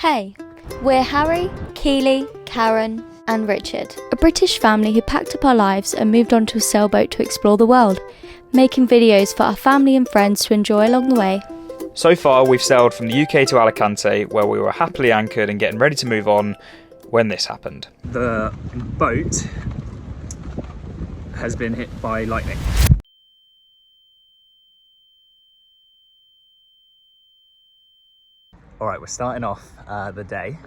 Hey, we're Harry, Keeley, Karen and Richard, a British family who packed up our lives and moved onto a sailboat to explore the world, making videos for our family and friends to enjoy along the way. So far we've sailed from the UK to Alicante, where we were happily anchored and getting ready to move on when this happened. The boat has been hit by lightning. Alright, we're starting off the day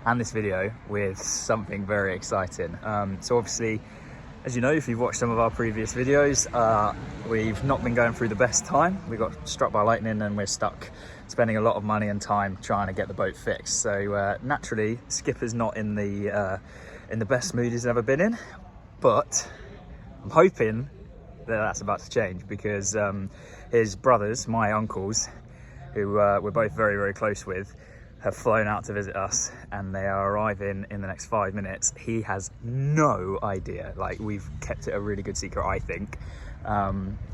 and this video with something very exciting. So obviously, as you know, if you've watched some of our previous videos, we've not been going through the best time. We got struck by lightning and we're stuck spending a lot of money and time trying to get the boat fixed. So naturally, Skipper's not in the best mood he's ever been in, but I'm hoping that that's about to change because his brothers, my uncles, who we're both very, very close with, have flown out to visit us and they are arriving in the next 5 minutes. He has no idea. Like, we've kept it a really good secret, I think.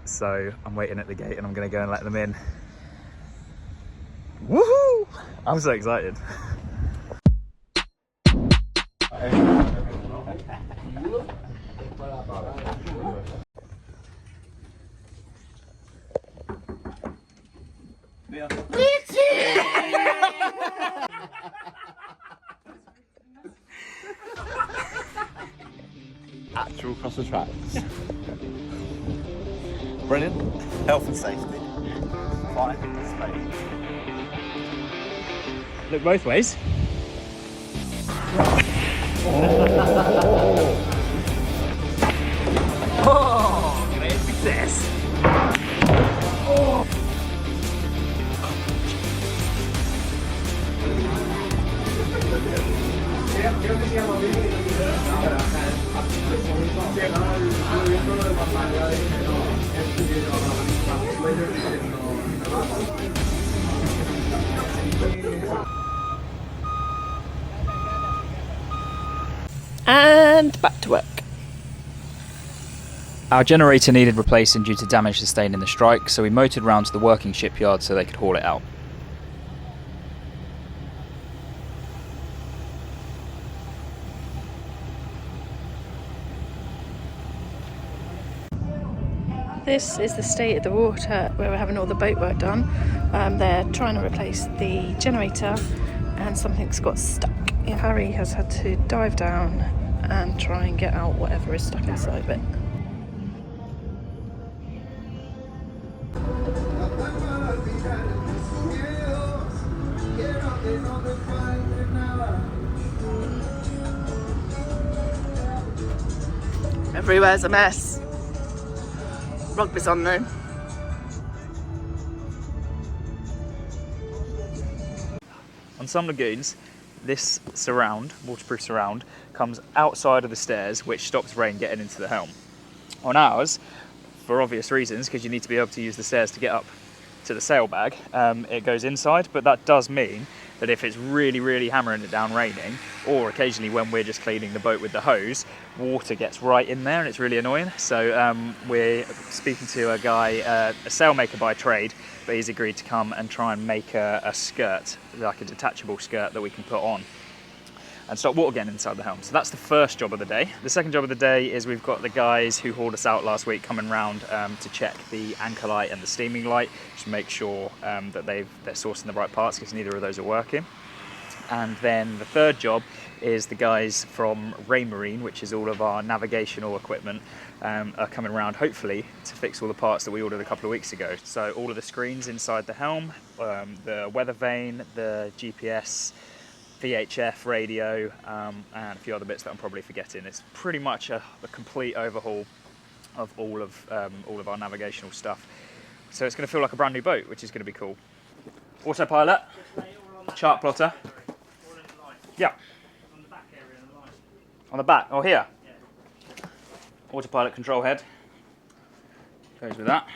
So I'm waiting at the gate and I'm gonna go and let them in. Woohoo! I'm so excited. Actual cross the tracks. Brilliant. Health and safety. Fine. Space. Look both ways. Oh, great success. And back to work. Our generator needed replacing due to damage sustained in the strike, so we motored round to the working shipyard so they could haul it out. This is the state of the water where we're having all the boat work done. They're trying to replace the generator and something's got stuck. Harry has had to dive down and try and get out whatever is stuck inside of it. Everywhere's a mess. Rugby's on though. On some lagoons, this surround, waterproof surround, comes outside of the stairs, which stops rain getting into the helm. On ours, for obvious reasons, because you need to be able to use the stairs to get up to the sail bag, it goes inside, but that does mean that if it's really, really hammering it down raining, or occasionally when we're just cleaning the boat with the hose, water gets right in there and it's really annoying. So we're speaking to a guy, a sailmaker by trade, but he's agreed to come and try and make a skirt, like a detachable skirt that we can put on and stop water getting inside the helm. So that's the first job of the day. The second job of the day is we've got the guys who hauled us out last week coming round to check the anchor light and the steaming light, just to make sure that they're sourcing the right parts, because neither of those are working. And then the third job is the guys from Raymarine, which is all of our navigational equipment, are coming around hopefully to fix all the parts that we ordered a couple of weeks ago. So all of the screens inside the helm, the weather vane, the GPS, VHF radio, and a few other bits that I'm probably forgetting. It's pretty much a complete overhaul of all of our navigational stuff. So it's going to feel like a brand new boat, which is going to be cool. Autopilot, chart plotter. Yeah. On the back area of the line. On the back? Oh, here? Yeah. Autopilot control head. Goes with that.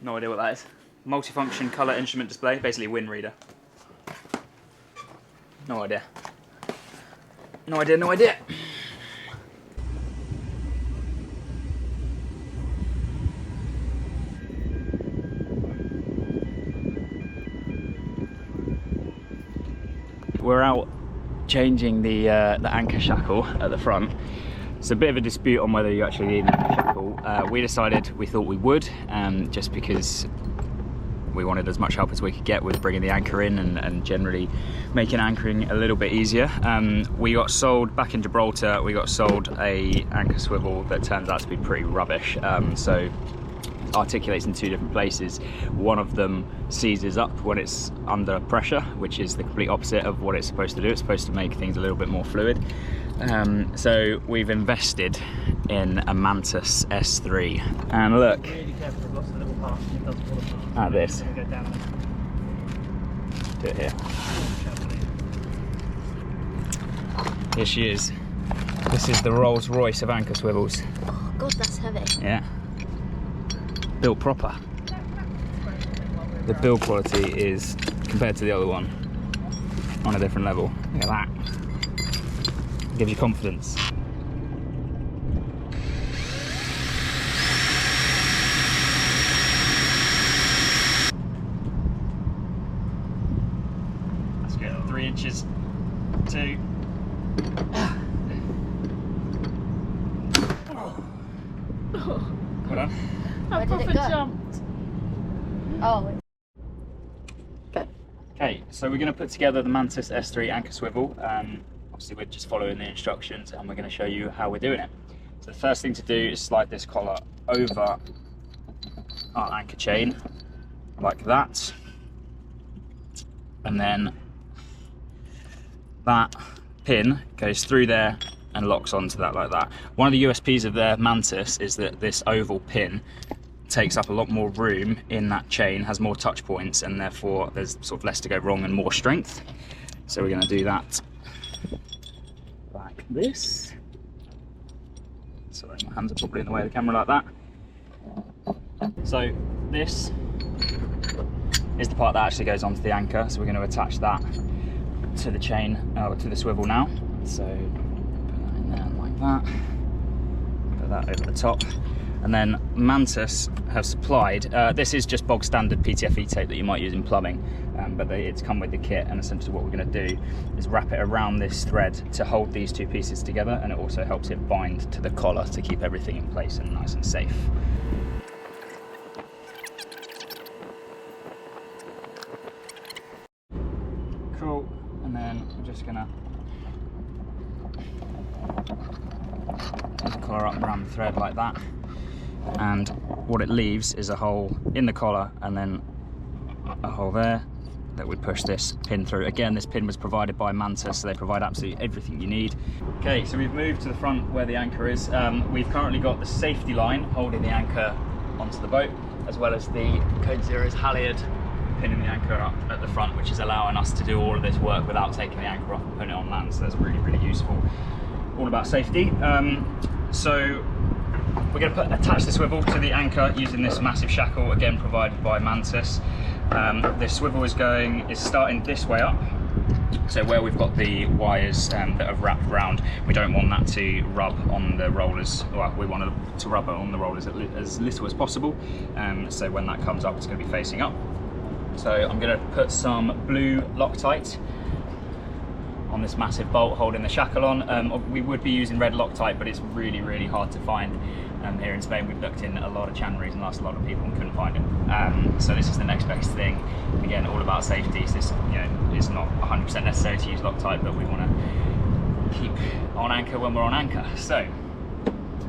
No idea what that is. Multifunction colour instrument display, basically a wind reader. No idea. No idea, no idea. we're out changing the anchor shackle at the front. It's a bit of a dispute on whether you actually need an anchor shackle. We thought we would, just because we wanted as much help as we could get with bringing the anchor in and generally making anchoring a little bit easier. We got sold, back in Gibraltar, we got sold a anchor swivel that turns out to be pretty rubbish. So articulates in two different places. One of them seizes up when it's under pressure, which is the complete opposite of what it's supposed to do. It's supposed to make things a little bit more fluid. So we've invested in a Mantus S3, and look at this. Do it here. Here she is. This is the Rolls Royce of anchor swivels. Oh God, that's heavy. Yeah. Built proper. The build quality is, compared to the other one, on a different level. Look at that. Gives you confidence. That's good. 3 inches. 2. Well done. Where did it go? Jumped. Oh. Okay, so we're going to put together the Mantus S3 Anchor Swivel. Obviously we're just following the instructions and we're going to show you how we're doing it. So the first thing to do is slide this collar over our anchor chain like that, and then that pin goes through there and locks onto that like that. One of the USPs of the Mantis is that this oval pin takes up a lot more room in that chain, has more touch points, and therefore there's sort of less to go wrong and more strength. So we're going to do that like this. Sorry, my hands are probably in the way of the camera like that. So this is the part that actually goes onto the anchor, so we're going to attach that to the chain, to the swivel now. So put that in there like that, put that over the top. And then Mantus have supplied, this is just bog standard PTFE tape that you might use in plumbing, but it's come with the kit, and essentially what we're going to do is wrap it around this thread to hold these two pieces together, and it also helps it bind to the collar to keep everything in place and nice and safe. Cool, and then we're just going to put the collar up around the thread like that. And what it leaves is a hole in the collar and then a hole there that would push this pin through. Again, this pin was provided by Mantis, so they provide absolutely everything you need. Okay, so we've moved to the front where the anchor is. We've currently got the safety line holding the anchor onto the boat, as well as the Code Zero's halyard pinning the anchor up at the front, which is allowing us to do all of this work without taking the anchor off and putting it on land. So that's really, really useful. All about safety. So we're going to attach the swivel to the anchor using this massive shackle, again provided by Mantis. This swivel is starting this way up, so where we've got the wires that have wrapped around, we don't want that to rub on the rollers. Well, we want it to rub on the rollers as little as possible, so when that comes up it's going to be facing up. So I'm going to put some blue Loctite on this massive bolt holding the shackle on. We would be using red Loctite, but it's really, really hard to find. Here in Spain, we've looked in a lot of chandleries and asked a lot of people and couldn't find it. So this is the next best thing. Again, all about safety. So this, it's not 100% necessary to use Loctite, but we want to keep on anchor when we're on anchor. So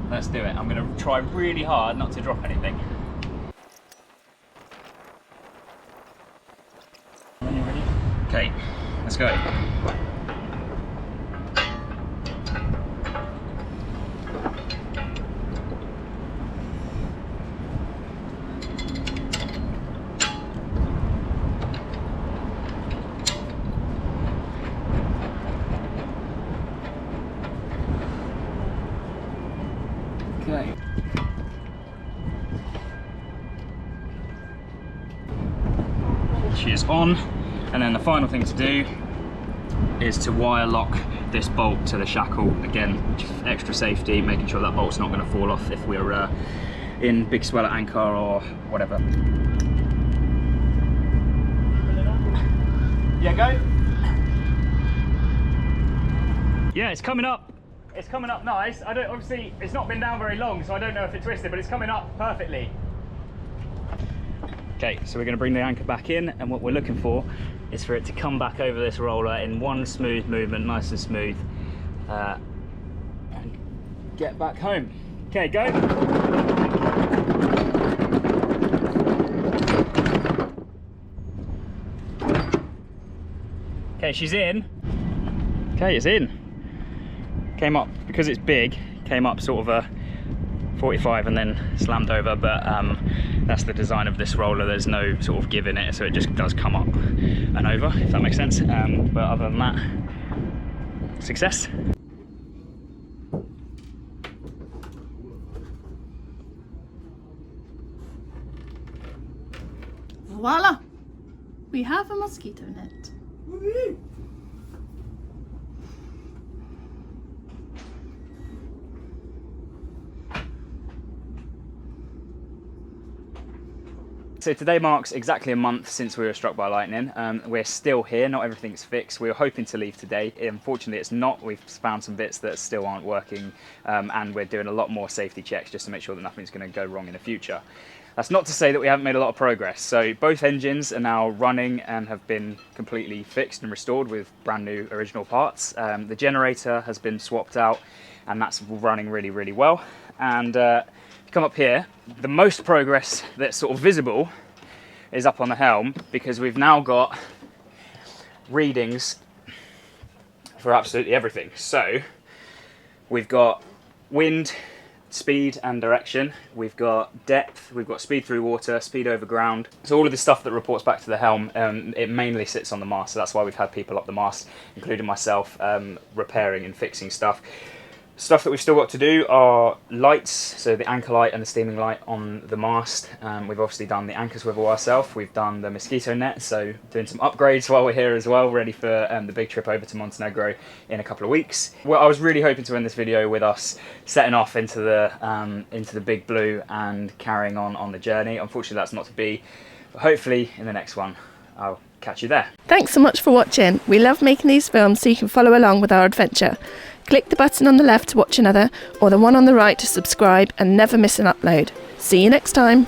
let's do it. I'm going to try really hard not to drop anything. When you're ready. Okay, let's go. Okay. She is on, and then the final thing to do is to wire lock this bolt to the shackle. Again, just extra safety, making sure that bolt's not going to fall off if we're in big swell at anchor or whatever. Yeah, go. Yeah, it's coming up. It's coming up nice. I don't, obviously, it's not been down very long, so I don't know if it twisted, but it's coming up perfectly. Okay, so we're going to bring the anchor back in, and what we're looking for is for it to come back over this roller in one smooth movement, nice and smooth, and get back home. Okay, go. Okay, she's in. Okay, it's in. Came up, because it's big, came up sort of a 45 and then slammed over, but that's the design of this roller. There's no sort of give in it, so it just does come up and over, if that makes sense. But other than that, success. Voila! We have a mosquito net. Woo-hoo. So today marks exactly a month since we were struck by lightning. We're still here, not everything's fixed. We were hoping to leave today. Unfortunately, it's not. We've found some bits that still aren't working, and we're doing a lot more safety checks just to make sure that nothing's going to go wrong in the future. That's not to say that we haven't made a lot of progress. So both engines are now running and have been completely fixed and restored with brand new original parts. The generator has been swapped out, and that's running really, really well. And come up here, the most progress that's sort of visible is up on the helm, because we've now got readings for absolutely everything. So we've got wind, speed and direction, we've got depth, we've got speed through water, speed over ground. So all of the stuff that reports back to the helm, it mainly sits on the mast, so that's why we've had people up the mast, including myself, repairing and fixing stuff. Stuff that we've still got to do are lights, so the anchor light and the steaming light on the mast. We've obviously done the anchor swivel ourselves, we've done the mosquito net, so doing some upgrades while we're here as well, ready for the big trip over to Montenegro in a couple of weeks. Well, I was really hoping to end this video with us setting off into the big blue and carrying on the journey. Unfortunately that's not to be, but hopefully in the next one I'll catch you there. Thanks so much for watching. We love making these films so you can follow along with our adventure. Click the button on the left to watch another, or the one on the right to subscribe and never miss an upload. See you next time.